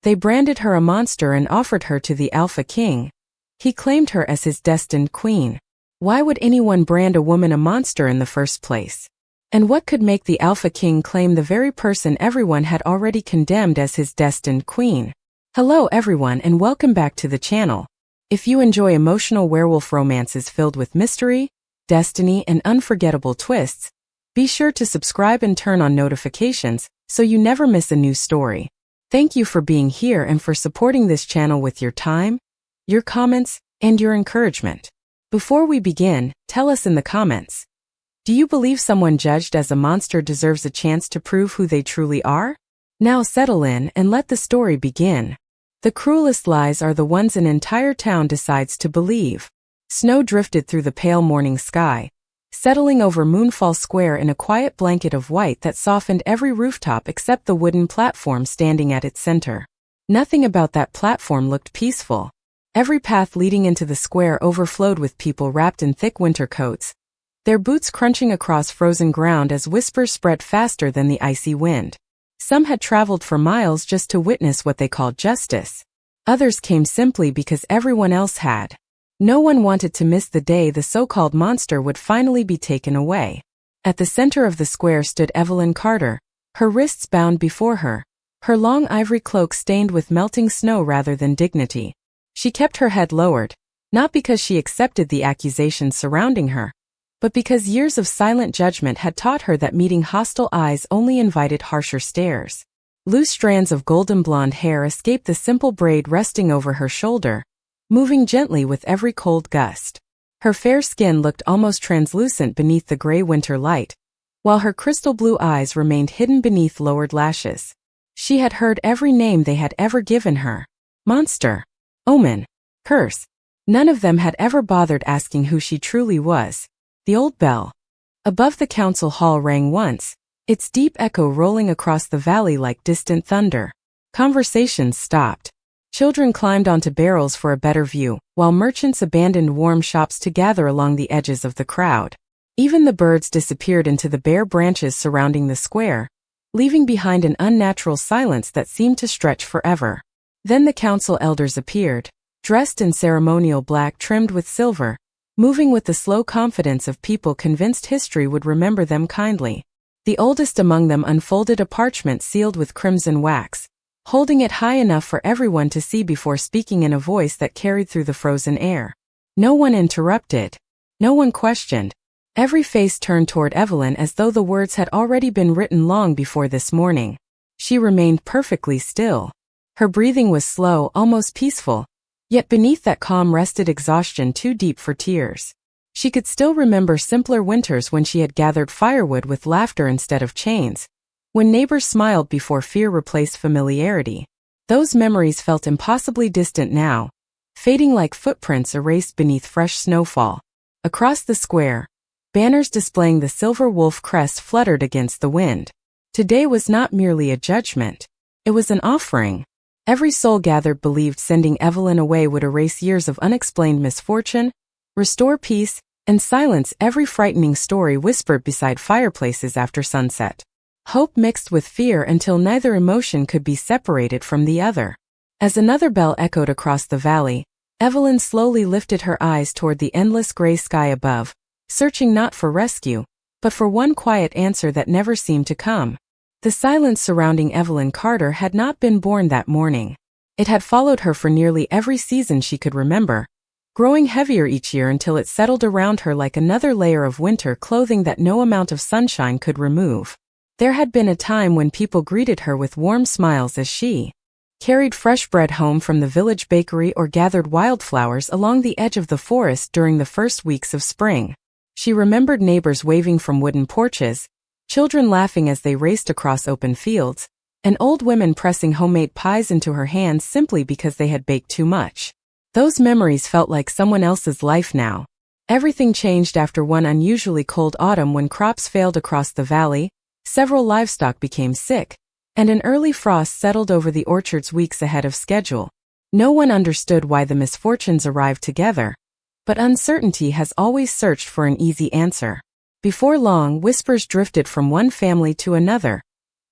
They branded her a monster and offered her to the Alpha King. He claimed her as his destined queen. Why would anyone brand a woman a monster in the first place? And what could make the Alpha King claim the very person everyone had already condemned as his destined queen? Hello everyone and welcome back to the channel. If you enjoy emotional werewolf romances filled with mystery, destiny, and unforgettable twists, be sure to subscribe and turn on notifications so you never miss a new story. Thank you for being here and for supporting this channel with your time, your comments, and your encouragement. Before we begin, tell us in the comments. Do you believe someone judged as a monster deserves a chance to prove who they truly are? Now settle in and let the story begin. The cruelest lies are the ones an entire town decides to believe. Snow drifted through the pale morning sky, settling over Moonfall Square in a quiet blanket of white that softened every rooftop except the wooden platform standing at its center. Nothing about that platform looked peaceful. Every path leading into the square overflowed with people wrapped in thick winter coats, their boots crunching across frozen ground as whispers spread faster than the icy wind. Some had traveled for miles just to witness what they called justice. Others came simply because everyone else had. No one wanted to miss the day the so-called monster would finally be taken away. At the center of the square stood Evelyn Carter, her wrists bound before her, her long ivory cloak stained with melting snow rather than dignity. She kept her head lowered, not because she accepted the accusations surrounding her, but because years of silent judgment had taught her that meeting hostile eyes only invited harsher stares. Loose strands of golden blonde hair escaped the simple braid resting over her shoulder, moving gently with every cold gust. Her fair skin looked almost translucent beneath the gray winter light, while her crystal blue eyes remained hidden beneath lowered lashes. She had heard every name they had ever given her. Monster, omen, curse. None of them had ever bothered asking who she truly was. The old bell above the council hall rang once, its deep echo rolling across the valley like distant thunder. Conversations stopped. Children climbed onto barrels for a better view, while merchants abandoned warm shops to gather along the edges of the crowd. Even the birds disappeared into the bare branches surrounding the square, leaving behind an unnatural silence that seemed to stretch forever. Then the council elders appeared, dressed in ceremonial black trimmed with silver, moving with the slow confidence of people convinced history would remember them kindly. The oldest among them unfolded a parchment sealed with crimson wax, holding it high enough for everyone to see before speaking in a voice that carried through the frozen air. No one interrupted. No one questioned. Every face turned toward Evelyn as though the words had already been written long before this morning. She remained perfectly still. Her breathing was slow, almost peaceful. Yet beneath that calm rested exhaustion too deep for tears. She could still remember simpler winters when she had gathered firewood with laughter instead of chains, when neighbors smiled before fear replaced familiarity. Those memories felt impossibly distant now, fading like footprints erased beneath fresh snowfall. Across the square, banners displaying the silver wolf crest fluttered against the wind. Today was not merely a judgment. It was an offering. Every soul gathered believed sending Evelyn away would erase years of unexplained misfortune, restore peace, and silence every frightening story whispered beside fireplaces after sunset. Hope mixed with fear until neither emotion could be separated from the other. As another bell echoed across the valley, Evelyn slowly lifted her eyes toward the endless gray sky above, searching not for rescue, but for one quiet answer that never seemed to come. The silence surrounding Evelyn Carter had not been born that morning. It had followed her for nearly every season she could remember, growing heavier each year until it settled around her like another layer of winter clothing that no amount of sunshine could remove. There had been a time when people greeted her with warm smiles as she carried fresh bread home from the village bakery or gathered wildflowers along the edge of the forest during the first weeks of spring. She remembered neighbors waving from wooden porches, children laughing as they raced across open fields, and old women pressing homemade pies into her hands simply because they had baked too much. Those memories felt like someone else's life now. Everything changed after one unusually cold autumn when crops failed across the valley, several livestock became sick, and an early frost settled over the orchards weeks ahead of schedule. No one understood why the misfortunes arrived together, but uncertainty has always searched for an easy answer. Before long, whispers drifted from one family to another,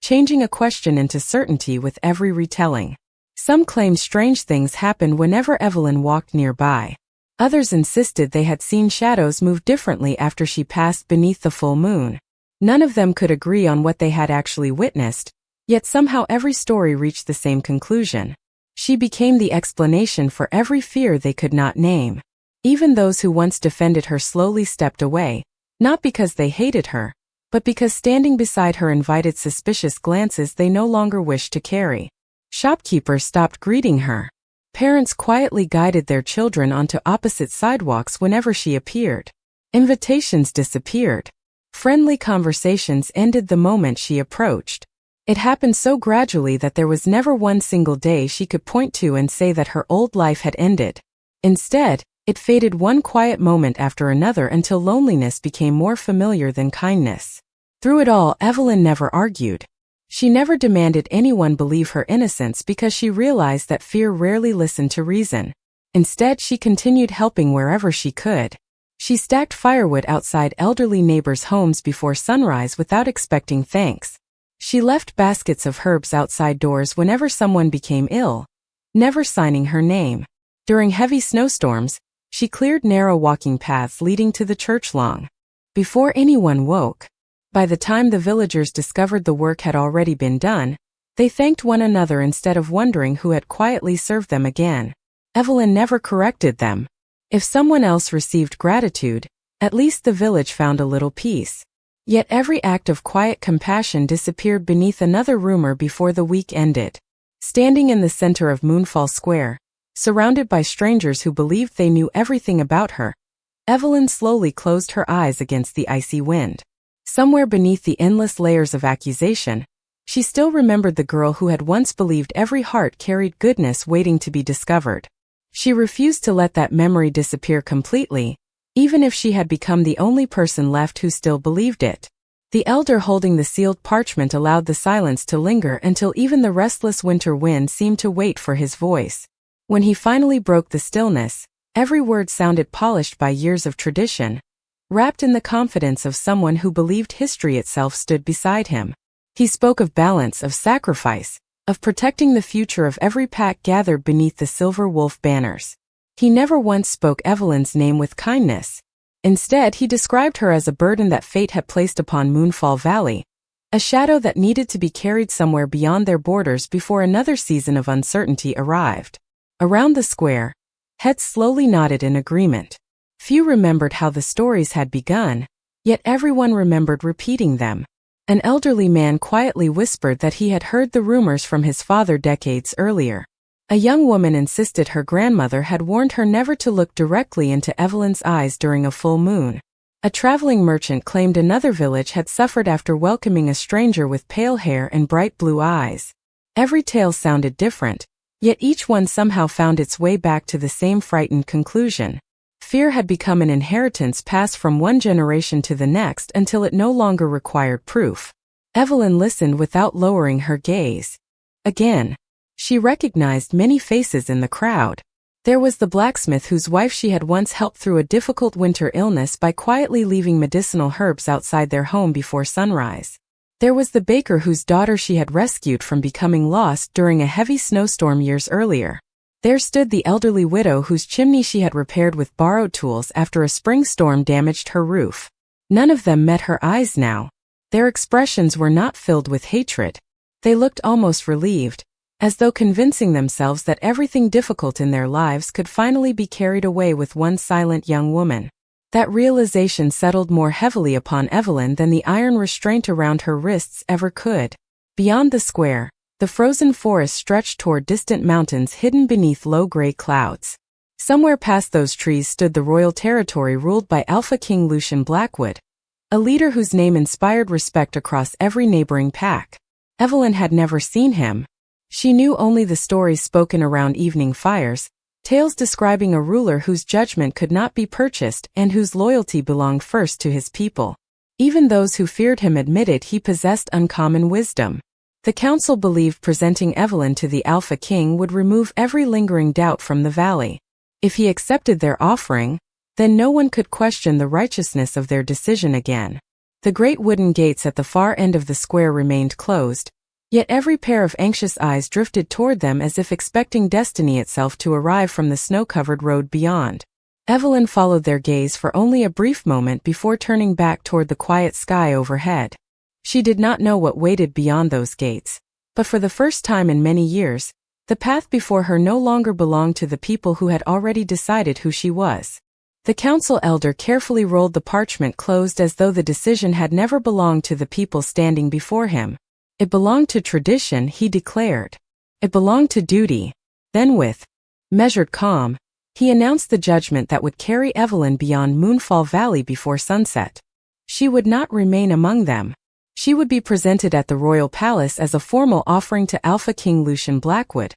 changing a question into certainty with every retelling. Some claimed strange things happened whenever Evelyn walked nearby. Others insisted they had seen shadows move differently after she passed beneath the full moon. None of them could agree on what they had actually witnessed, yet somehow every story reached the same conclusion. She became the explanation for every fear they could not name. Even those who once defended her slowly stepped away, not because they hated her, but because standing beside her invited suspicious glances they no longer wished to carry. Shopkeepers stopped greeting her. Parents quietly guided their children onto opposite sidewalks whenever she appeared. Invitations disappeared. Friendly conversations ended the moment she approached. It happened so gradually that there was never one single day she could point to and say that her old life had ended. Instead, it faded one quiet moment after another until loneliness became more familiar than kindness. Through it all, Evelyn never argued. She never demanded anyone believe her innocence because she realized that fear rarely listened to reason. Instead, she continued helping wherever she could. She stacked firewood outside elderly neighbors' homes before sunrise without expecting thanks. She left baskets of herbs outside doors whenever someone became ill, never signing her name. During heavy snowstorms, she cleared narrow walking paths leading to the church lawn. Before anyone woke, by the time the villagers discovered the work had already been done, they thanked one another instead of wondering who had quietly served them again. Evelyn never corrected them. If someone else received gratitude, at least the village found a little peace. Yet every act of quiet compassion disappeared beneath another rumor before the week ended. Standing in the center of Moonfall Square, surrounded by strangers who believed they knew everything about her, Evelyn slowly closed her eyes against the icy wind. Somewhere beneath the endless layers of accusation, she still remembered the girl who had once believed every heart carried goodness waiting to be discovered. She refused to let that memory disappear completely, even if she had become the only person left who still believed it. The elder holding the sealed parchment allowed the silence to linger until even the restless winter wind seemed to wait for his voice. When he finally broke the stillness, every word sounded polished by years of tradition, wrapped in the confidence of someone who believed history itself stood beside him. He spoke of balance, of sacrifice, of protecting the future of every pack gathered beneath the silver wolf banners. He never once spoke Evelyn's name with kindness. Instead, he described her as a burden that fate had placed upon Moonfall Valley, a shadow that needed to be carried somewhere beyond their borders before another season of uncertainty arrived. Around the square, heads slowly nodded in agreement. Few remembered how the stories had begun, yet everyone remembered repeating them. An elderly man quietly whispered that he had heard the rumors from his father decades earlier. A young woman insisted her grandmother had warned her never to look directly into Evelyn's eyes during a full moon. A traveling merchant claimed another village had suffered after welcoming a stranger with pale hair and bright blue eyes. Every tale sounded different, yet each one somehow found its way back to the same frightened conclusion. Fear had become an inheritance passed from one generation to the next until it no longer required proof. Evelyn listened without lowering her gaze. Again, she recognized many faces in the crowd. There was the blacksmith whose wife she had once helped through a difficult winter illness by quietly leaving medicinal herbs outside their home before sunrise. There was the baker whose daughter she had rescued from becoming lost during a heavy snowstorm years earlier. There stood the elderly widow whose chimney she had repaired with borrowed tools after a spring storm damaged her roof. None of them met her eyes now. Their expressions were not filled with hatred. They looked almost relieved, as though convincing themselves that everything difficult in their lives could finally be carried away with one silent young woman. That realization settled more heavily upon Evelyn than the iron restraint around her wrists ever could. Beyond the square, the frozen forest stretched toward distant mountains hidden beneath low gray clouds. Somewhere past those trees stood the royal territory ruled by Alpha King Lucian Blackwood, a leader whose name inspired respect across every neighboring pack. Evelyn had never seen him. She knew only the stories spoken around evening fires, tales describing a ruler whose judgment could not be purchased and whose loyalty belonged first to his people. Even those who feared him admitted he possessed uncommon wisdom. The council believed presenting Evelyn to the Alpha King would remove every lingering doubt from the valley. If he accepted their offering, then no one could question the righteousness of their decision again. The great wooden gates at the far end of the square remained closed, Yet every pair of anxious eyes drifted toward them as if expecting destiny itself to arrive from the snow-covered road beyond. Evelyn followed their gaze for only a brief moment before turning back toward the quiet sky overhead. She did not know what waited beyond those gates, but for the first time in many years, the path before her no longer belonged to the people who had already decided who she was. The council elder carefully rolled the parchment closed as though the decision had never belonged to the people standing before him. It belonged to tradition, he declared. It belonged to duty. Then with measured calm, he announced the judgment that would carry Evelyn beyond Moonfall Valley before sunset. She would not remain among them. She would be presented at the royal palace as a formal offering to Alpha King Lucian Blackwood,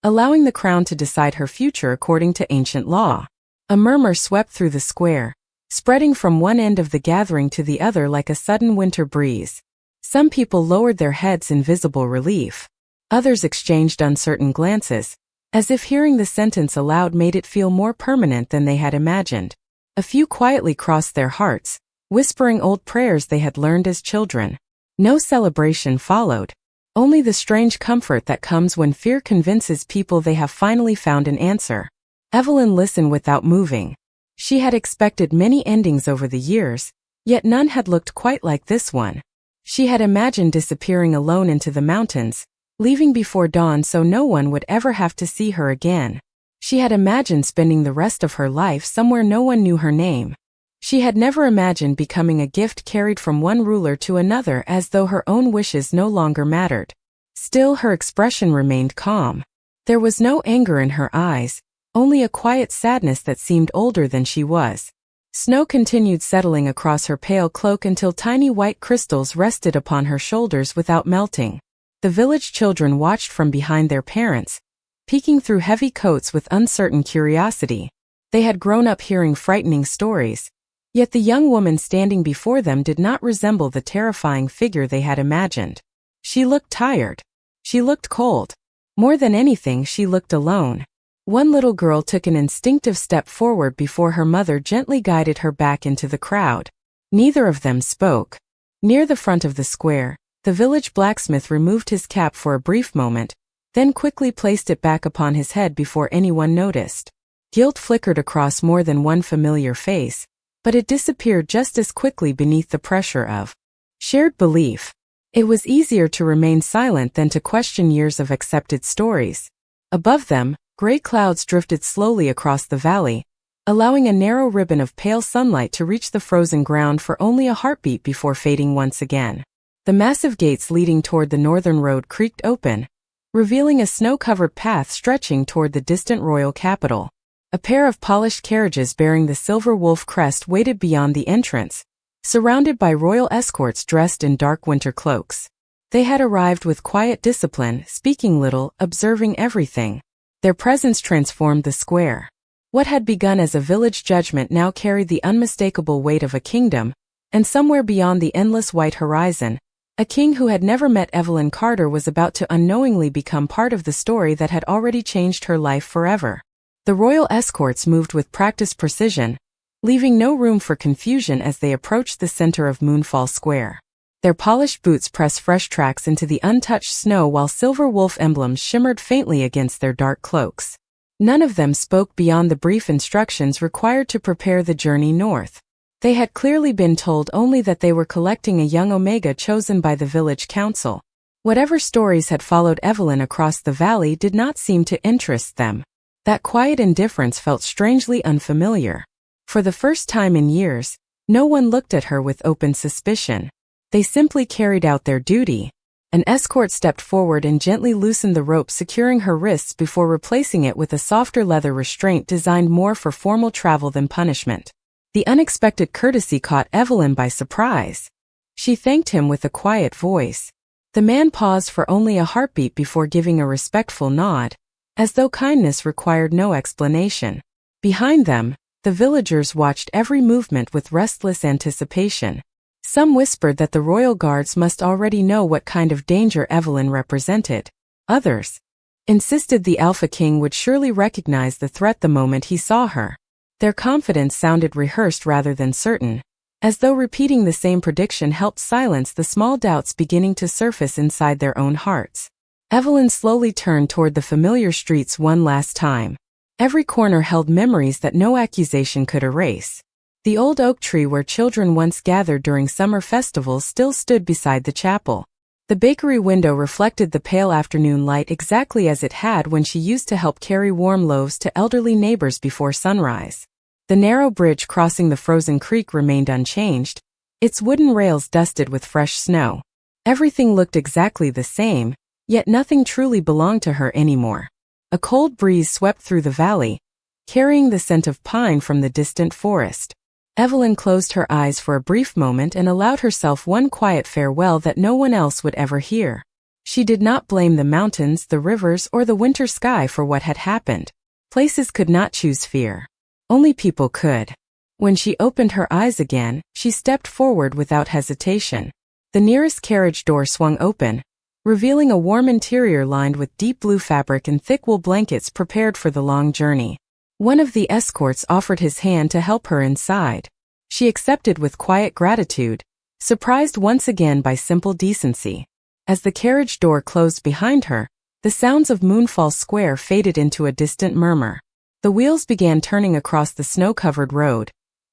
allowing the crown to decide her future according to ancient law. A murmur swept through the square, spreading from one end of the gathering to the other like a sudden winter breeze. Some people lowered their heads in visible relief. Others exchanged uncertain glances, as if hearing the sentence aloud made it feel more permanent than they had imagined. A few quietly crossed their hearts, whispering old prayers they had learned as children. No celebration followed, only the strange comfort that comes when fear convinces people they have finally found an answer. Evelyn listened without moving. She had expected many endings over the years, yet none had looked quite like this one. She had imagined disappearing alone into the mountains, leaving before dawn so no one would ever have to see her again. She had imagined spending the rest of her life somewhere no one knew her name. She had never imagined becoming a gift carried from one ruler to another as though her own wishes no longer mattered. Still, her expression remained calm. There was no anger in her eyes, only a quiet sadness that seemed older than she was. Snow continued settling across her pale cloak until tiny white crystals rested upon her shoulders without melting. The village children watched from behind their parents, peeking through heavy coats with uncertain curiosity. They had grown up hearing frightening stories, yet the young woman standing before them did not resemble the terrifying figure they had imagined. She looked tired. She looked cold. More than anything, she looked alone. One little girl took an instinctive step forward before her mother gently guided her back into the crowd. Neither of them spoke. Near the front of the square, the village blacksmith removed his cap for a brief moment, then quickly placed it back upon his head before anyone noticed. Guilt flickered across more than one familiar face, but it disappeared just as quickly beneath the pressure of shared belief. It was easier to remain silent than to question years of accepted stories. Above them, gray clouds drifted slowly across the valley, allowing a narrow ribbon of pale sunlight to reach the frozen ground for only a heartbeat before fading once again. The massive gates leading toward the northern road creaked open, revealing a snow-covered path stretching toward the distant royal capital. A pair of polished carriages bearing the silver wolf crest waited beyond the entrance, surrounded by royal escorts dressed in dark winter cloaks. They had arrived with quiet discipline, speaking little, observing everything. Their presence transformed the square. What had begun as a village judgment now carried the unmistakable weight of a kingdom, and somewhere beyond the endless white horizon, a king who had never met Evelyn Carter was about to unknowingly become part of the story that had already changed her life forever. The royal escorts moved with practiced precision, leaving no room for confusion as they approached the center of Moonfall Square. Their polished boots pressed fresh tracks into the untouched snow while silver wolf emblems shimmered faintly against their dark cloaks. None of them spoke beyond the brief instructions required to prepare the journey north. They had clearly been told only that they were collecting a young Omega chosen by the village council. Whatever stories had followed Evelyn across the valley did not seem to interest them. That quiet indifference felt strangely unfamiliar. For the first time in years, no one looked at her with open suspicion. They simply carried out their duty. An escort stepped forward and gently loosened the rope securing her wrists before replacing it with a softer leather restraint designed more for formal travel than punishment. The unexpected courtesy caught Evelyn by surprise. She thanked him with a quiet voice. The man paused for only a heartbeat before giving a respectful nod, as though kindness required no explanation. Behind them, the villagers watched every movement with restless anticipation. Some whispered that the royal guards must already know what kind of danger Evelyn represented. Others insisted the Alpha King would surely recognize the threat the moment he saw her. Their confidence sounded rehearsed rather than certain, as though repeating the same prediction helped silence the small doubts beginning to surface inside their own hearts. Evelyn slowly turned toward the familiar streets one last time. Every corner held memories that no accusation could erase. The old oak tree where children once gathered during summer festivals still stood beside the chapel. The bakery window reflected the pale afternoon light exactly as it had when she used to help carry warm loaves to elderly neighbors before sunrise. The narrow bridge crossing the frozen creek remained unchanged, its wooden rails dusted with fresh snow. Everything looked exactly the same, yet nothing truly belonged to her anymore. A cold breeze swept through the valley, carrying the scent of pine from the distant forest. Evelyn closed her eyes for a brief moment and allowed herself one quiet farewell that no one else would ever hear. She did not blame the mountains, the rivers, or the winter sky for what had happened. Places could not choose fear. Only people could. When she opened her eyes again, she stepped forward without hesitation. The nearest carriage door swung open, revealing a warm interior lined with deep blue fabric and thick wool blankets prepared for the long journey. One of the escorts offered his hand to help her inside. She accepted with quiet gratitude, surprised once again by simple decency. As the carriage door closed behind her, the sounds of Moonfall Square faded into a distant murmur. The wheels began turning across the snow-covered road,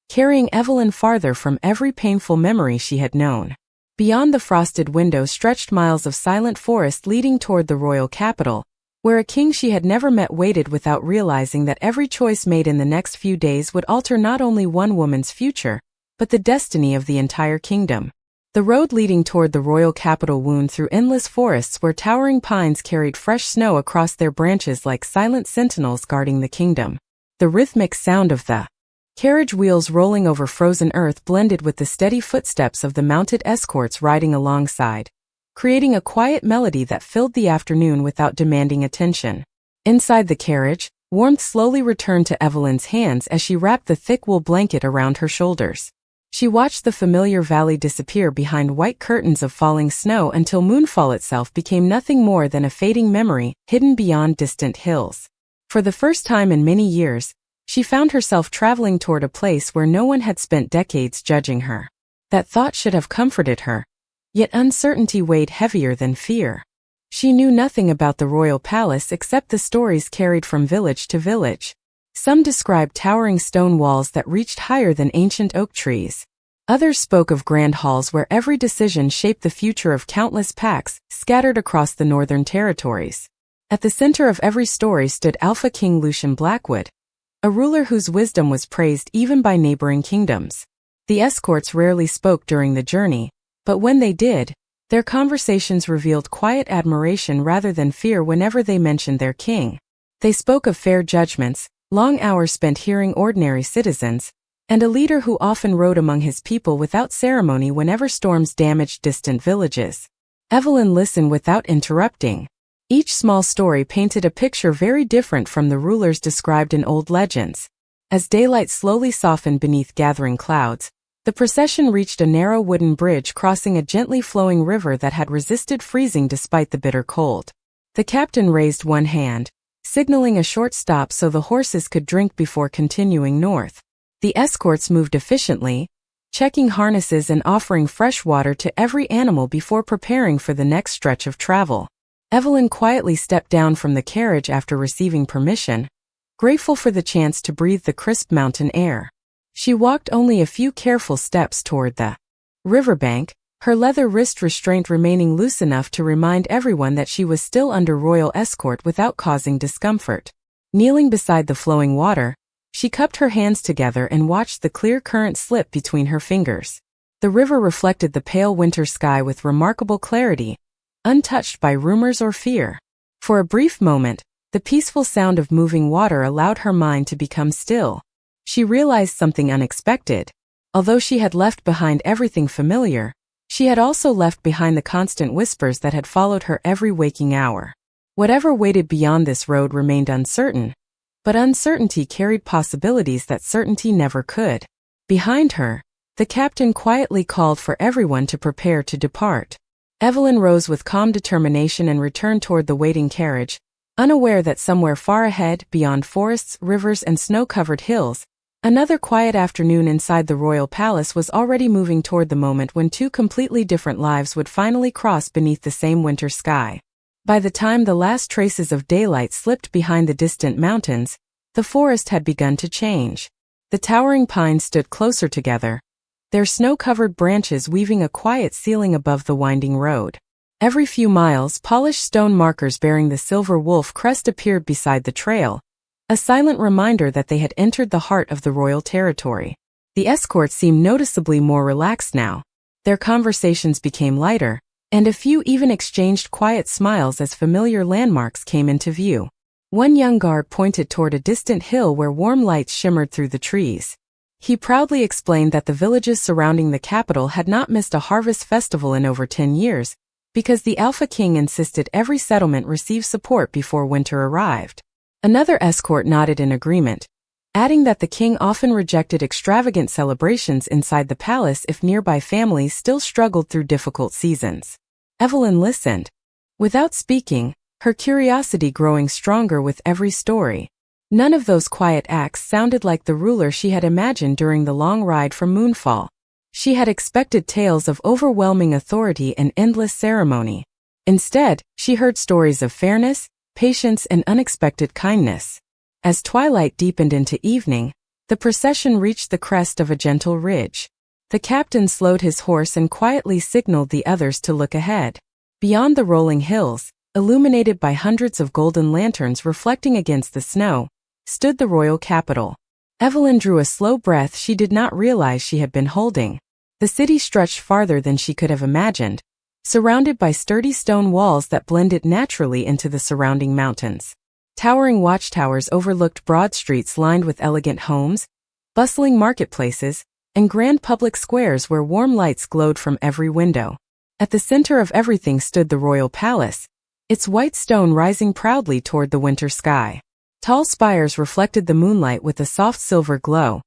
carrying Evelyn farther from every painful memory she had known. Beyond the frosted window stretched miles of silent forest leading toward the royal capital, where a king she had never met waited without realizing that every choice made in the next few days would alter not only one woman's future, but the destiny of the entire kingdom. The road leading toward the royal capital wound through endless forests where towering pines carried fresh snow across their branches like silent sentinels guarding the kingdom. The rhythmic sound of the carriage wheels rolling over frozen earth blended with the steady footsteps of the mounted escorts riding alongside, creating a quiet melody that filled the afternoon without demanding attention. Inside the carriage, warmth slowly returned to Evelyn's hands as she wrapped the thick wool blanket around her shoulders. She watched the familiar valley disappear behind white curtains of falling snow until Moonfall itself became nothing more than a fading memory, hidden beyond distant hills. For the first time in many years, she found herself traveling toward a place where no one had spent decades judging her. That thought should have comforted her, yet uncertainty weighed heavier than fear. She knew nothing about the royal palace except the stories carried from village to village. Some described towering stone walls that reached higher than ancient oak trees. Others spoke of grand halls where every decision shaped the future of countless packs scattered across the northern territories. At the center of every story stood Alpha King Lucian Blackwood, a ruler whose wisdom was praised even by neighboring kingdoms. The escorts rarely spoke during the journey, but when they did, their conversations revealed quiet admiration rather than fear whenever they mentioned their king. They spoke of fair judgments, long hours spent hearing ordinary citizens, and a leader who often rode among his people without ceremony whenever storms damaged distant villages. Evelyn listened without interrupting. Each small story painted a picture very different from the rulers described in old legends. As daylight slowly softened beneath gathering clouds, the procession reached a narrow wooden bridge crossing a gently flowing river that had resisted freezing despite the bitter cold. The captain raised one hand, signaling a short stop so the horses could drink before continuing north. The escorts moved efficiently, checking harnesses and offering fresh water to every animal before preparing for the next stretch of travel. Evelyn quietly stepped down from the carriage after receiving permission, grateful for the chance to breathe the crisp mountain air. She walked only a few careful steps toward the riverbank, her leather wrist restraint remaining loose enough to remind everyone that she was still under royal escort without causing discomfort. Kneeling beside the flowing water, she cupped her hands together and watched the clear current slip between her fingers. The river reflected the pale winter sky with remarkable clarity, untouched by rumors or fear. For a brief moment, the peaceful sound of moving water allowed her mind to become still. She realized something unexpected. Although she had left behind everything familiar, she had also left behind the constant whispers that had followed her every waking hour. Whatever waited beyond this road remained uncertain, but uncertainty carried possibilities that certainty never could. Behind her, the captain quietly called for everyone to prepare to depart. Evelyn rose with calm determination and returned toward the waiting carriage, unaware that somewhere far ahead, beyond forests, rivers, and snow-covered hills, Another quiet afternoon inside the royal palace was already moving toward the moment when two completely different lives would finally cross beneath the same winter sky. By the time the last traces of daylight slipped behind the distant mountains, the forest had begun to change. The towering pines stood closer together, their snow-covered branches weaving a quiet ceiling above the winding road. Every few miles, polished stone markers bearing the silver wolf crest appeared beside the trail, a silent reminder that they had entered the heart of the royal territory. The escort seemed noticeably more relaxed now. Their conversations became lighter, and a few even exchanged quiet smiles as familiar landmarks came into view. One young guard pointed toward a distant hill where warm lights shimmered through the trees. He proudly explained that the villages surrounding the capital had not missed a harvest festival in over 10 years, because the Alpha King insisted every settlement receive support before winter arrived. Another escort nodded in agreement, adding that the king often rejected extravagant celebrations inside the palace if nearby families still struggled through difficult seasons. Evelyn listened, without speaking, her curiosity growing stronger with every story. None of those quiet acts sounded like the ruler she had imagined during the long ride from Moonfall. She had expected tales of overwhelming authority and endless ceremony. Instead, she heard stories of fairness, patience, and unexpected kindness. As twilight deepened into evening, the procession reached the crest of a gentle ridge. The captain slowed his horse and quietly signaled the others to look ahead. Beyond the rolling hills, illuminated by hundreds of golden lanterns reflecting against the snow, stood the royal capital. Evelyn drew a slow breath she did not realize she had been holding. The city stretched farther than she could have imagined, surrounded by sturdy stone walls that blended naturally into the surrounding mountains. Towering watchtowers overlooked broad streets lined with elegant homes, bustling marketplaces, and grand public squares where warm lights glowed from every window. At the center of everything stood the royal palace, its white stone rising proudly toward the winter sky. Tall spires reflected the moonlight with a soft silver glow,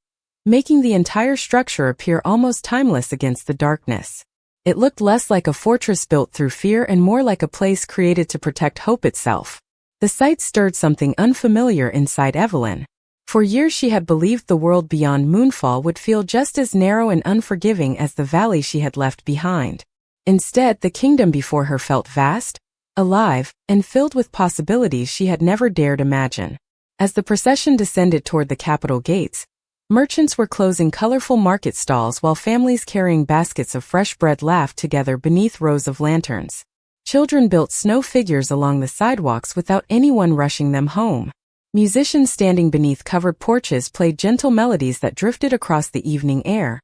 making the entire structure appear almost timeless against the darkness. It looked less like a fortress built through fear and more like a place created to protect hope itself. The sight stirred something unfamiliar inside Evelyn. For years she had believed the world beyond Moonfall would feel just as narrow and unforgiving as the valley she had left behind. Instead, the kingdom before her felt vast, alive, and filled with possibilities she had never dared imagine. As the procession descended toward the capital gates, merchants were closing colorful market stalls while families carrying baskets of fresh bread laughed together beneath rows of lanterns. Children built snow figures along the sidewalks without anyone rushing them home. Musicians standing beneath covered porches played gentle melodies that drifted across the evening air,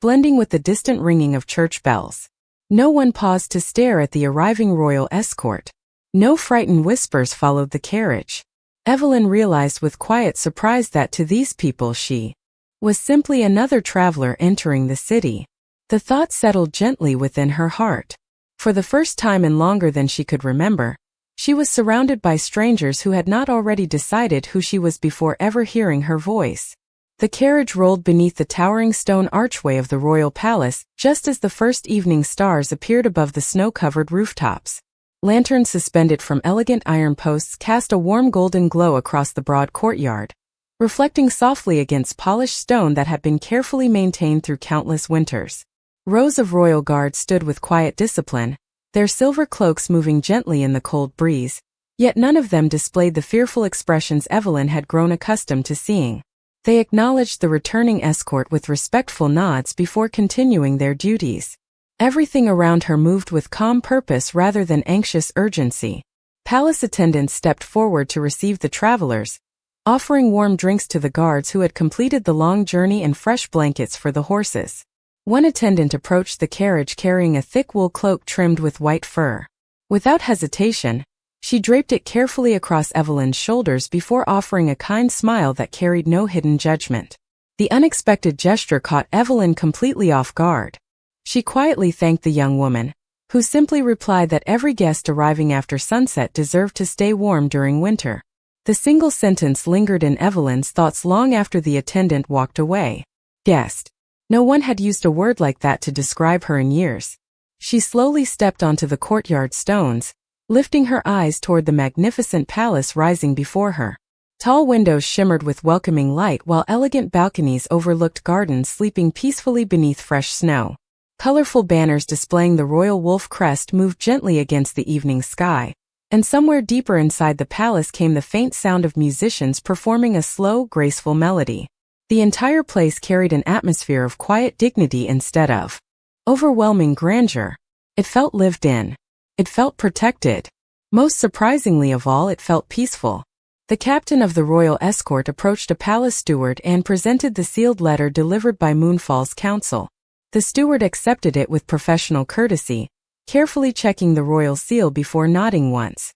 blending with the distant ringing of church bells. No one paused to stare at the arriving royal escort. No frightened whispers followed the carriage. Evelyn realized with quiet surprise that to these people she was simply another traveler entering the city. The thought settled gently within her heart. For the first time in longer than she could remember, she was surrounded by strangers who had not already decided who she was before ever hearing her voice. The carriage rolled beneath the towering stone archway of the royal palace just as the first evening stars appeared above the snow-covered rooftops. Lanterns suspended from elegant iron posts cast a warm golden glow across the broad courtyard, reflecting softly against polished stone that had been carefully maintained through countless winters. Rows of royal guards stood with quiet discipline, their silver cloaks moving gently in the cold breeze, yet none of them displayed the fearful expressions Evelyn had grown accustomed to seeing. They acknowledged the returning escort with respectful nods before continuing their duties. Everything around her moved with calm purpose rather than anxious urgency. Palace attendants stepped forward to receive the travelers, offering warm drinks to the guards who had completed the long journey and fresh blankets for the horses. One attendant approached the carriage carrying a thick wool cloak trimmed with white fur. Without hesitation, she draped it carefully across Evelyn's shoulders before offering a kind smile that carried no hidden judgment. The unexpected gesture caught Evelyn completely off guard. She quietly thanked the young woman, who simply replied that every guest arriving after sunset deserved to stay warm during winter. The single sentence lingered in Evelyn's thoughts long after the attendant walked away. Guest. No one had used a word like that to describe her in years. She slowly stepped onto the courtyard stones, lifting her eyes toward the magnificent palace rising before her. Tall windows shimmered with welcoming light while elegant balconies overlooked gardens sleeping peacefully beneath fresh snow. Colorful banners displaying the royal wolf crest moved gently against the evening sky, and somewhere deeper inside the palace came the faint sound of musicians performing a slow, graceful melody. The entire place carried an atmosphere of quiet dignity instead of overwhelming grandeur. It felt lived in. It felt protected. Most surprisingly of all, it felt peaceful. The captain of the royal escort approached a palace steward and presented the sealed letter delivered by Moonfall's council. The steward accepted it with professional courtesy, carefully checking the royal seal before nodding once.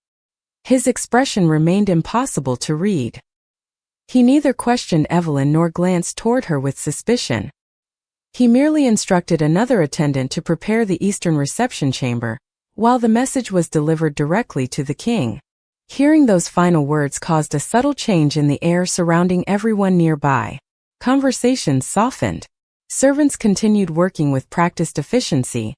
His expression remained impossible to read. He neither questioned Evelyn nor glanced toward her with suspicion. He merely instructed another attendant to prepare the eastern reception chamber, while the message was delivered directly to the king. Hearing those final words caused a subtle change in the air surrounding everyone nearby. Conversations softened. Servants continued working with practiced efficiency,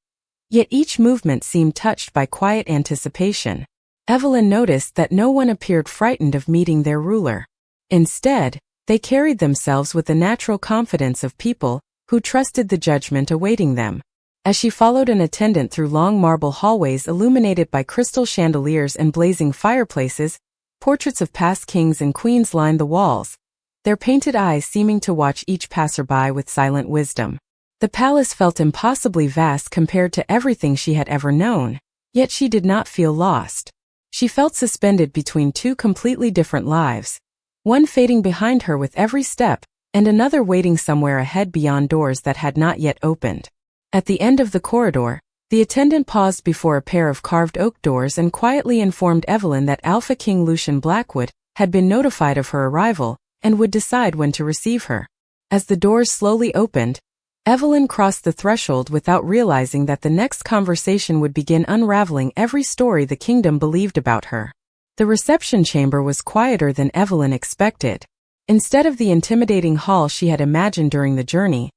yet each movement seemed touched by quiet anticipation. Evelyn noticed that no one appeared frightened of meeting their ruler. Instead, they carried themselves with the natural confidence of people who trusted the judgment awaiting them. As she followed an attendant through long marble hallways illuminated by crystal chandeliers and blazing fireplaces, portraits of past kings and queens lined the walls, their painted eyes seeming to watch each passerby with silent wisdom. The palace felt impossibly vast compared to everything she had ever known, yet she did not feel lost. She felt suspended between two completely different lives, one fading behind her with every step, and another waiting somewhere ahead beyond doors that had not yet opened. At the end of the corridor, the attendant paused before a pair of carved oak doors and quietly informed Evelyn that Alpha King Lucian Blackwood had been notified of her arrival and would decide when to receive her. As the doors slowly opened, Evelyn crossed the threshold without realizing that the next conversation would begin unraveling every story the kingdom believed about her. The reception chamber was quieter than Evelyn expected. Instead of the intimidating hall she had imagined during the journey,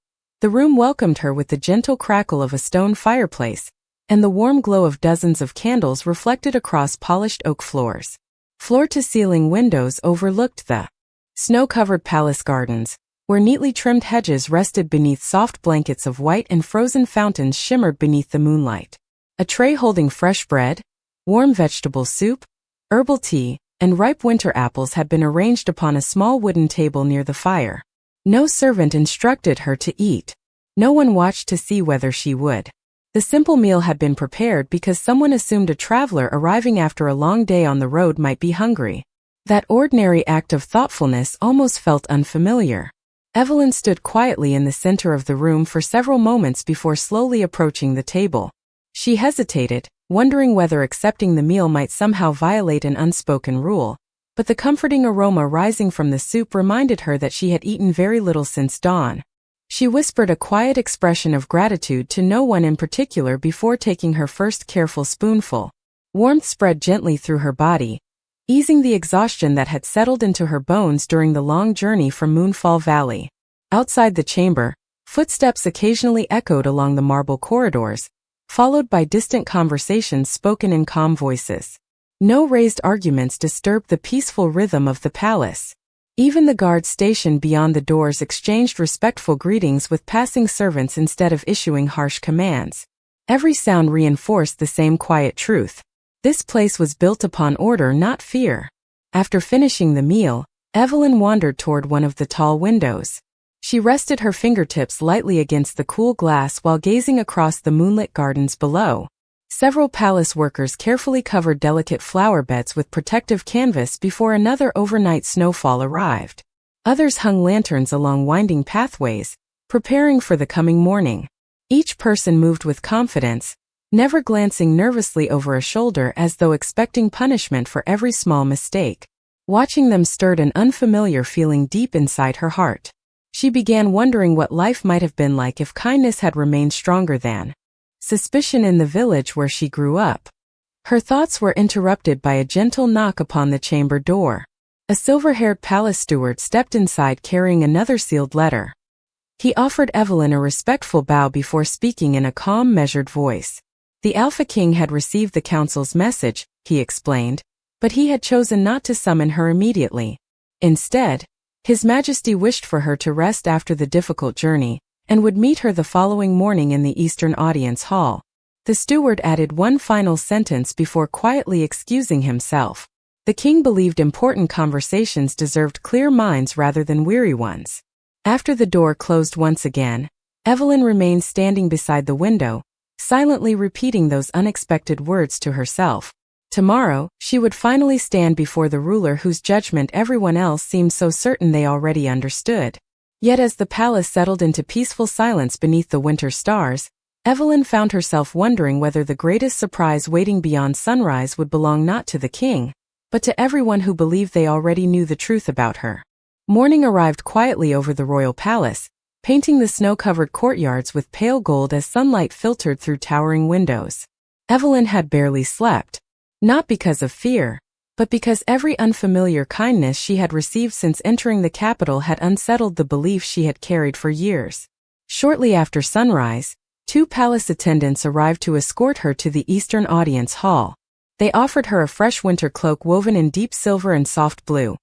the room welcomed her with the gentle crackle of a stone fireplace and the warm glow of dozens of candles reflected across polished oak floors. Floor-to-ceiling windows overlooked the snow-covered palace gardens, where neatly trimmed hedges rested beneath soft blankets of white and frozen fountains shimmered beneath the moonlight. A tray holding fresh bread, warm vegetable soup, herbal tea, and ripe winter apples had been arranged upon a small wooden table near the fire. No servant instructed her to eat. No one watched to see whether she would. The simple meal had been prepared because someone assumed a traveler arriving after a long day on the road might be hungry. That ordinary act of thoughtfulness almost felt unfamiliar. Evelyn stood quietly in the center of the room for several moments before slowly approaching the table. She hesitated, wondering whether accepting the meal might somehow violate an unspoken rule. But the comforting aroma rising from the soup reminded her that she had eaten very little since dawn. She whispered a quiet expression of gratitude to no one in particular before taking her first careful spoonful. Warmth spread gently through her body, easing the exhaustion that had settled into her bones during the long journey from Moonfall Valley. Outside the chamber, footsteps occasionally echoed along the marble corridors, followed by distant conversations spoken in calm voices. No raised arguments disturbed the peaceful rhythm of the palace. Even the guards stationed beyond the doors exchanged respectful greetings with passing servants instead of issuing harsh commands. Every sound reinforced the same quiet truth. This place was built upon order, not fear. After finishing the meal, Evelyn wandered toward one of the tall windows. She rested her fingertips lightly against the cool glass while gazing across the moonlit gardens below. Several palace workers carefully covered delicate flower beds with protective canvas before another overnight snowfall arrived. Others hung lanterns along winding pathways, preparing for the coming morning. Each person moved with confidence, never glancing nervously over a shoulder as though expecting punishment for every small mistake. Watching them stirred an unfamiliar feeling deep inside her heart. She began wondering what life might have been like if kindness had remained stronger than suspicion in the village where she grew up. Her thoughts were interrupted by a gentle knock upon the chamber door. A silver-haired palace steward stepped inside carrying another sealed letter. He offered Evelyn a respectful bow before speaking in a calm, measured voice. The Alpha King had received the council's message, he explained, but he had chosen not to summon her immediately. Instead, His Majesty wished for her to rest after the difficult journey, and would meet her the following morning in the Eastern Audience Hall. The steward added one final sentence before quietly excusing himself. The king believed important conversations deserved clear minds rather than weary ones. After the door closed once again, Evelyn remained standing beside the window, silently repeating those unexpected words to herself. Tomorrow, she would finally stand before the ruler whose judgment everyone else seemed so certain they already understood. Yet as the palace settled into peaceful silence beneath the winter stars, Evelyn found herself wondering whether the greatest surprise waiting beyond sunrise would belong not to the king, but to everyone who believed they already knew the truth about her. Morning arrived quietly over the royal palace, painting the snow-covered courtyards with pale gold as sunlight filtered through towering windows. Evelyn had barely slept, not because of fear, but because every unfamiliar kindness she had received since entering the capital had unsettled the belief she had carried for years. Shortly after sunrise, 2 palace attendants arrived to escort her to the Eastern Audience Hall. They offered her a fresh winter cloak woven in deep silver and soft blue,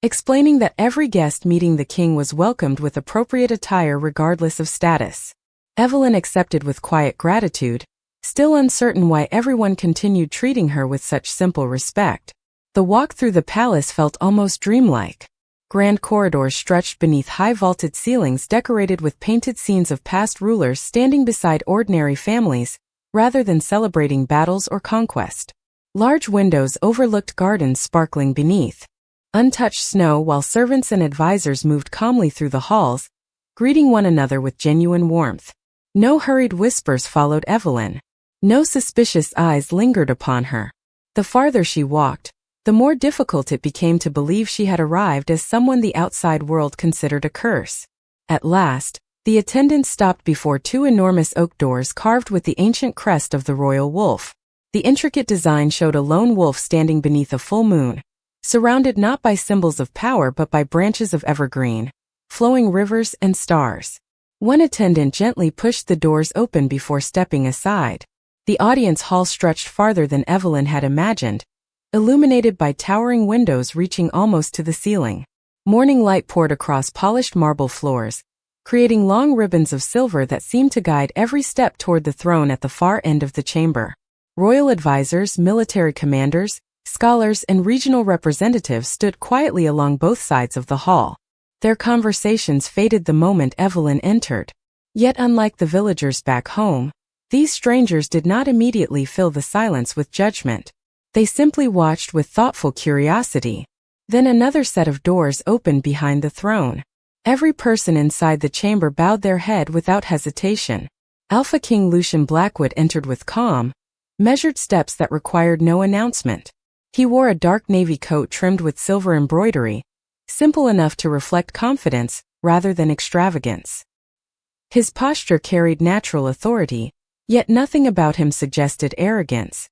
explaining that every guest meeting the king was welcomed with appropriate attire regardless of status. Evelyn accepted with quiet gratitude, still uncertain why everyone continued treating her with such simple respect. The walk through the palace felt almost dreamlike. Grand corridors stretched beneath high vaulted ceilings decorated with painted scenes of past rulers standing beside ordinary families, rather than celebrating battles or conquest. Large windows overlooked gardens sparkling beneath untouched snow, while servants and advisors moved calmly through the halls, greeting one another with genuine warmth. No hurried whispers followed Evelyn. No suspicious eyes lingered upon her. The farther she walked, the more difficult it became to believe she had arrived as someone the outside world considered a curse. At last, the attendants stopped before 2 enormous oak doors carved with the ancient crest of the royal wolf. The intricate design showed a lone wolf standing beneath a full moon, surrounded not by symbols of power but by branches of evergreen, flowing rivers and stars. One attendant gently pushed the doors open before stepping aside. The audience hall stretched farther than Evelyn had imagined, illuminated by towering windows reaching almost to the ceiling. Morning light poured across polished marble floors, creating long ribbons of silver that seemed to guide every step toward the throne at the far end of the chamber. Royal advisors, military commanders, scholars, and regional representatives stood quietly along both sides of the hall. Their conversations faded the moment Evelyn entered. Yet unlike the villagers back home, these strangers did not immediately fill the silence with judgment. They simply watched with thoughtful curiosity. Then another set of doors opened behind the throne. Every person inside the chamber bowed their head without hesitation. Alpha King Lucian Blackwood entered with calm, measured steps that required no announcement. He wore a dark navy coat trimmed with silver embroidery, simple enough to reflect confidence rather than extravagance. His posture carried natural authority, yet nothing about him suggested arrogance.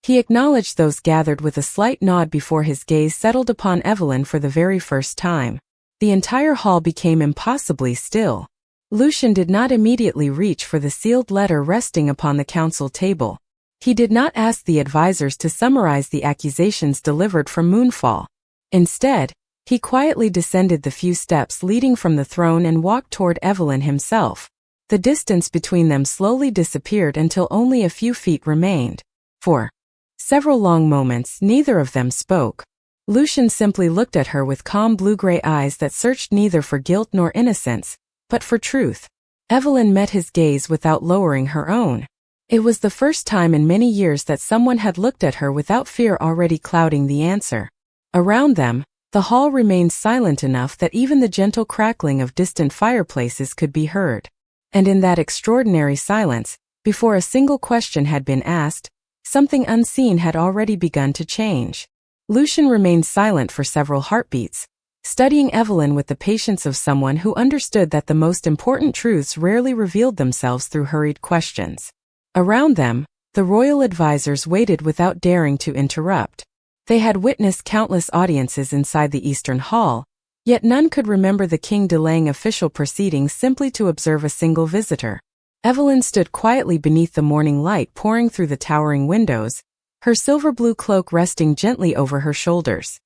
He acknowledged those gathered with a slight nod before his gaze settled upon Evelyn for the very first time. The entire hall became impossibly still. Lucian did not immediately reach for the sealed letter resting upon the council table. He did not ask the advisors to summarize the accusations delivered from Moonfall. Instead, he quietly descended the few steps leading from the throne and walked toward Evelyn himself. The distance between them slowly disappeared until only a few feet remained. For several long moments, neither of them spoke. Lucian simply looked at her with calm blue-gray eyes that searched neither for guilt nor innocence, but for truth. Evelyn met his gaze without lowering her own. It was the first time in many years that someone had looked at her without fear already clouding the answer. Around them, the hall remained silent enough that even the gentle crackling of distant fireplaces could be heard. And in that extraordinary silence, before a single question had been asked, something unseen had already begun to change. Lucian remained silent for several heartbeats, studying Evelyn with the patience of someone who understood that the most important truths rarely revealed themselves through hurried questions. Around them, the royal advisors waited without daring to interrupt. They had witnessed countless audiences inside the Eastern Hall, yet none could remember the king delaying official proceedings simply to observe a single visitor. Evelyn stood quietly beneath the morning light pouring through the towering windows, her silver blue cloak resting gently over her shoulders.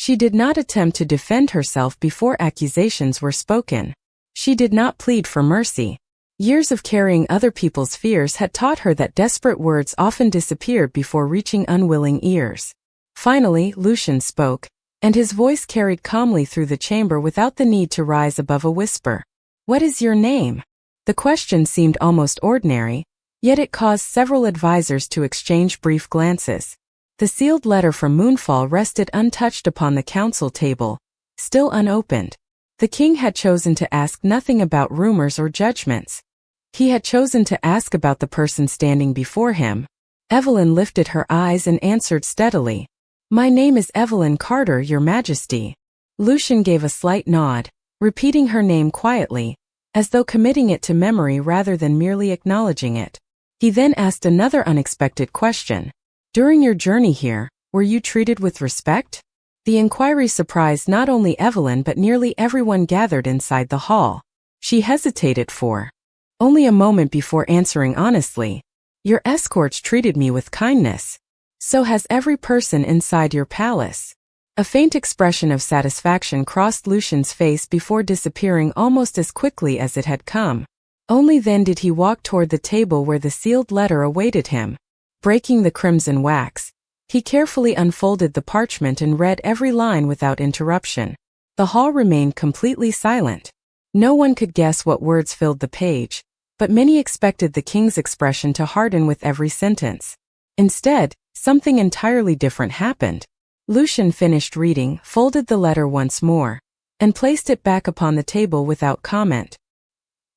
She did not attempt to defend herself before accusations were spoken. She did not plead for mercy. Years of carrying other people's fears had taught her that desperate words often disappeared before reaching unwilling ears. Finally, Lucian spoke, and his voice carried calmly through the chamber without the need to rise above a whisper. "What is your name?" The question seemed almost ordinary, yet it caused several advisors to exchange brief glances. The sealed letter from Moonfall rested untouched upon the council table, still unopened. The king had chosen to ask nothing about rumors or judgments. He had chosen to ask about the person standing before him. Evelyn lifted her eyes and answered steadily. "My name is Evelyn Carter, Your Majesty." Lucian gave a slight nod, repeating her name quietly, as though committing it to memory rather than merely acknowledging it. He then asked another unexpected question. "During your journey here, were you treated with respect?" The inquiry surprised not only Evelyn but nearly everyone gathered inside the hall. She hesitated for only a moment before answering honestly. "Your escorts treated me with kindness. So has every person inside your palace." A faint expression of satisfaction crossed Lucian's face before disappearing almost as quickly as it had come. Only then did he walk toward the table where the sealed letter awaited him. Breaking the crimson wax, he carefully unfolded the parchment and read every line without interruption. The hall remained completely silent. No one could guess what words filled the page, but many expected the king's expression to harden with every sentence. Instead, something entirely different happened. Lucian finished reading, folded the letter once more, and placed it back upon the table without comment.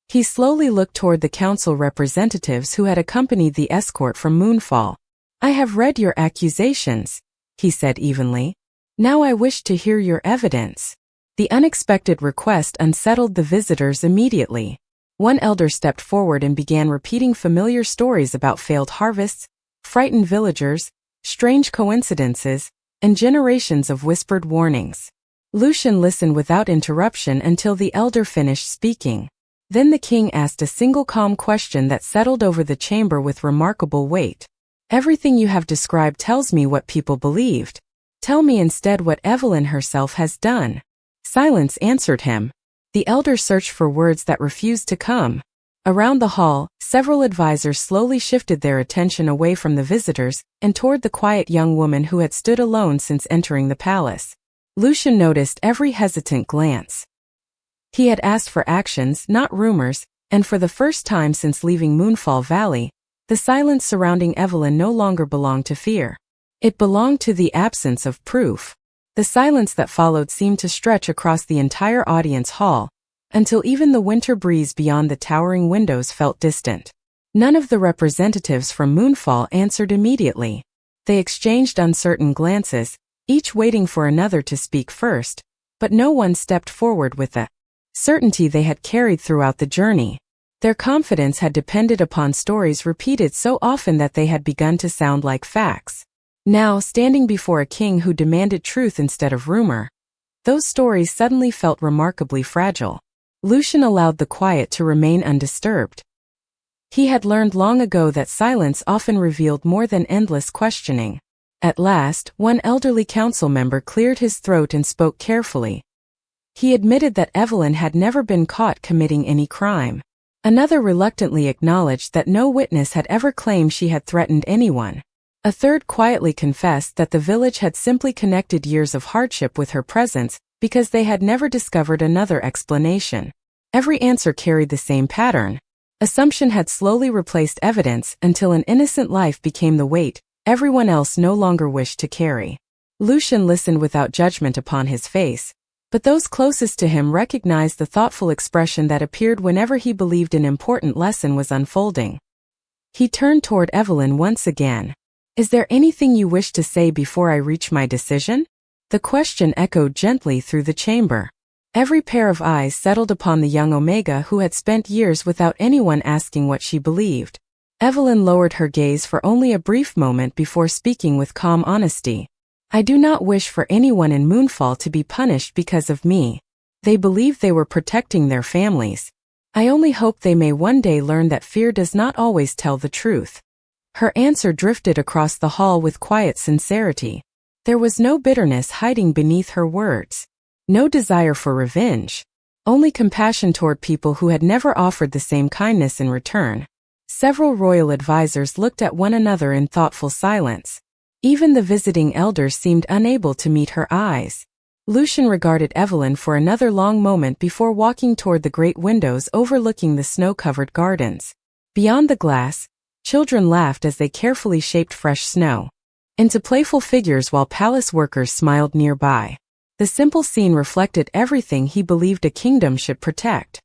He slowly looked toward the council representatives who had accompanied the escort from Moonfall. "I have read your accusations," he said evenly. "Now I wish to hear your evidence." The unexpected request unsettled the visitors immediately. One elder stepped forward and began repeating familiar stories about failed harvests, frightened villagers, strange coincidences, and generations of whispered warnings. Lucian listened without interruption until the elder finished speaking. Then the king asked a single calm question that settled over the chamber with remarkable weight. "Everything you have described tells me what people believed. Tell me instead what Evelyn herself has done." Silence answered him. The elder searched for words that refused to come. Around the hall, several advisors slowly shifted their attention away from the visitors and toward the quiet young woman who had stood alone since entering the palace. Lucian noticed every hesitant glance. He had asked for actions, not rumors, and for the first time since leaving Moonfall Valley, the silence surrounding Evelyn no longer belonged to fear. It belonged to the absence of proof. The silence that followed seemed to stretch across the entire audience hall, until even the winter breeze beyond the towering windows felt distant. None of the representatives from Moonfall answered immediately. They exchanged uncertain glances, each waiting for another to speak first, but no one stepped forward with the certainty they had carried throughout the journey. Their confidence had depended upon stories repeated so often that they had begun to sound like facts. Now, standing before a king who demanded truth instead of rumor, those stories suddenly felt remarkably fragile. Lucian allowed the quiet to remain undisturbed. He had learned long ago that silence often revealed more than endless questioning. At last, one elderly council member cleared his throat and spoke carefully. He admitted that Evelyn had never been caught committing any crime. Another reluctantly acknowledged that no witness had ever claimed she had threatened anyone. A third quietly confessed that the village had simply connected years of hardship with her presence because they had never discovered another explanation. Every answer carried the same pattern. Assumption had slowly replaced evidence until an innocent life became the weight everyone else no longer wished to carry. Lucian listened without judgment upon his face, but those closest to him recognized the thoughtful expression that appeared whenever he believed an important lesson was unfolding. He turned toward Evelyn once again. "Is there anything you wish to say before I reach my decision?" The question echoed gently through the chamber. Every pair of eyes settled upon the young Omega who had spent years without anyone asking what she believed. Evelyn lowered her gaze for only a brief moment before speaking with calm honesty. "I do not wish for anyone in Moonfall to be punished because of me. They believed they were protecting their families. I only hope they may one day learn that fear does not always tell the truth." Her answer drifted across the hall with quiet sincerity. There was no bitterness hiding beneath her words. No desire for revenge. Only compassion toward people who had never offered the same kindness in return. Several royal advisors looked at one another in thoughtful silence. Even the visiting elders seemed unable to meet her eyes. Lucian regarded Evelyn for another long moment before walking toward the great windows overlooking the snow-covered gardens. Beyond the glass, children laughed as they carefully shaped fresh snow into playful figures while palace workers smiled nearby. The simple scene reflected everything he believed a kingdom should protect.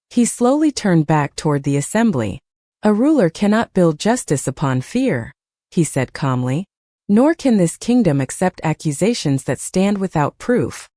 He slowly turned back toward the assembly. "A ruler cannot build justice upon fear," he said calmly. "Nor can this kingdom accept accusations that stand without proof."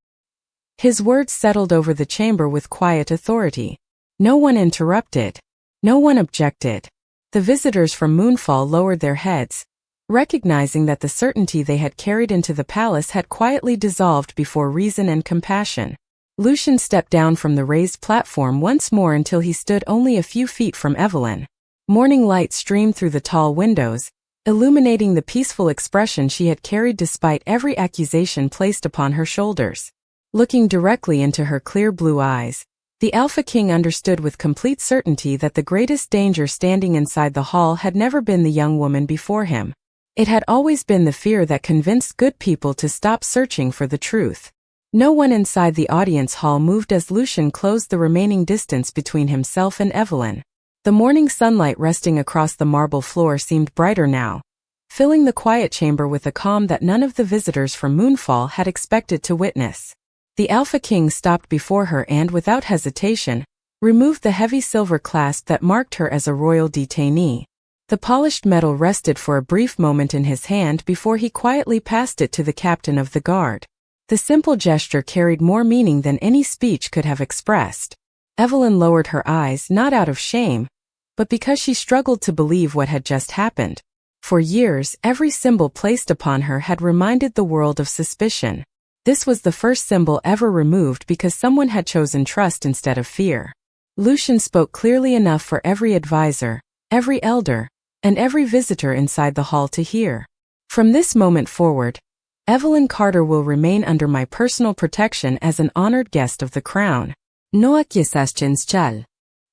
His words settled over the chamber with quiet authority. No one interrupted. No one objected. The visitors from Moonfall lowered their heads, recognizing that the certainty they had carried into the palace had quietly dissolved before reason and compassion. Lucian stepped down from the raised platform once more until he stood only a few feet from Evelyn. Morning light streamed through the tall windows, illuminating the peaceful expression she had carried despite every accusation placed upon her shoulders. Looking directly into her clear blue eyes, the Alpha King understood with complete certainty that the greatest danger standing inside the hall had never been the young woman before him. It had always been the fear that convinced good people to stop searching for the truth. No one inside the audience hall moved as Lucian closed the remaining distance between himself and Evelyn. The morning sunlight resting across the marble floor seemed brighter now, filling the quiet chamber with a calm that none of the visitors from Moonfall had expected to witness. The Alpha King stopped before her and, without hesitation, removed the heavy silver clasp that marked her as a royal detainee. The polished metal rested for a brief moment in his hand before he quietly passed it to the captain of the guard. The simple gesture carried more meaning than any speech could have expressed. Evelyn lowered her eyes not out of shame, but because she struggled to believe what had just happened. For years, every symbol placed upon her had reminded the world of suspicion. This was the first symbol ever removed because someone had chosen trust instead of fear. Lucian spoke clearly enough for every advisor, every elder, and every visitor inside the hall to hear. "From this moment forward, Evelyn Carter will remain under my personal protection as an honored guest of the crown. No accusations shall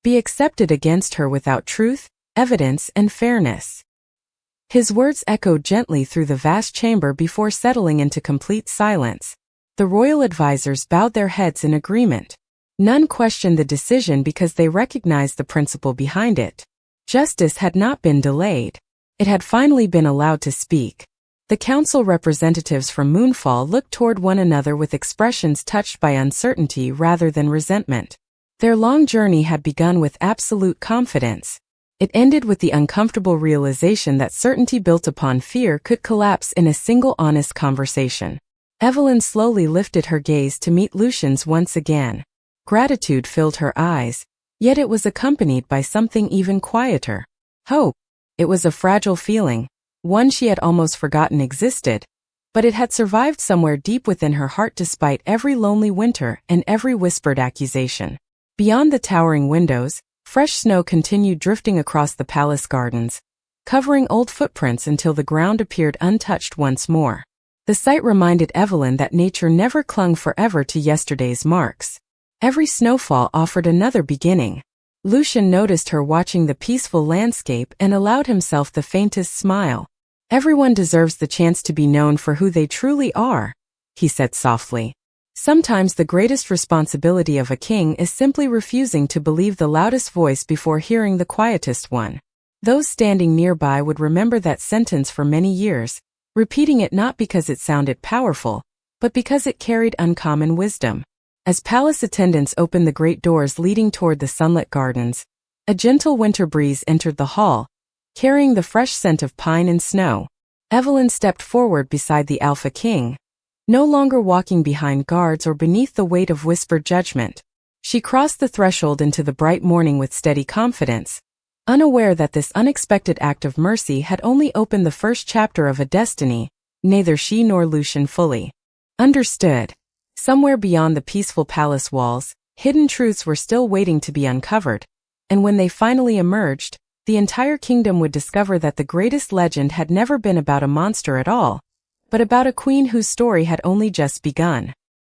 be accepted against her without truth, evidence, and fairness." His words echoed gently through the vast chamber before settling into complete silence. The royal advisors bowed their heads in agreement. None questioned the decision because they recognized the principle behind it. Justice had not been delayed. It had finally been allowed to speak. The council representatives from Moonfall looked toward one another with expressions touched by uncertainty rather than resentment. Their long journey had begun with absolute confidence. It ended with the uncomfortable realization that certainty built upon fear could collapse in a single honest conversation. Evelyn slowly lifted her gaze to meet Lucian's once again. Gratitude filled her eyes, yet it was accompanied by something even quieter. Hope. It was a fragile feeling, one she had almost forgotten existed, but it had survived somewhere deep within her heart despite every lonely winter and every whispered accusation. Beyond the towering windows, fresh snow continued drifting across the palace gardens, covering old footprints until the ground appeared untouched once more. The sight reminded Evelyn that nature never clung forever to yesterday's marks. Every snowfall offered another beginning. Lucian noticed her watching the peaceful landscape and allowed himself the faintest smile. "Everyone deserves the chance to be known for who they truly are," he said softly. "Sometimes the greatest responsibility of a king is simply refusing to believe the loudest voice before hearing the quietest one." Those standing nearby would remember that sentence for many years, repeating it not because it sounded powerful, but because it carried uncommon wisdom. As palace attendants opened the great doors leading toward the sunlit gardens, a gentle winter breeze entered the hall, carrying the fresh scent of pine and snow. Evelyn stepped forward beside the Alpha King, no longer walking behind guards or beneath the weight of whispered judgment. She crossed the threshold into the bright morning with steady confidence, unaware that this unexpected act of mercy had only opened the first chapter of a destiny neither she nor Lucian fully understood. Somewhere beyond the peaceful palace walls, hidden truths were still waiting to be uncovered, and when they finally emerged, the entire kingdom would discover that the greatest legend had never been about a monster at all, but about a queen whose story had only just begun.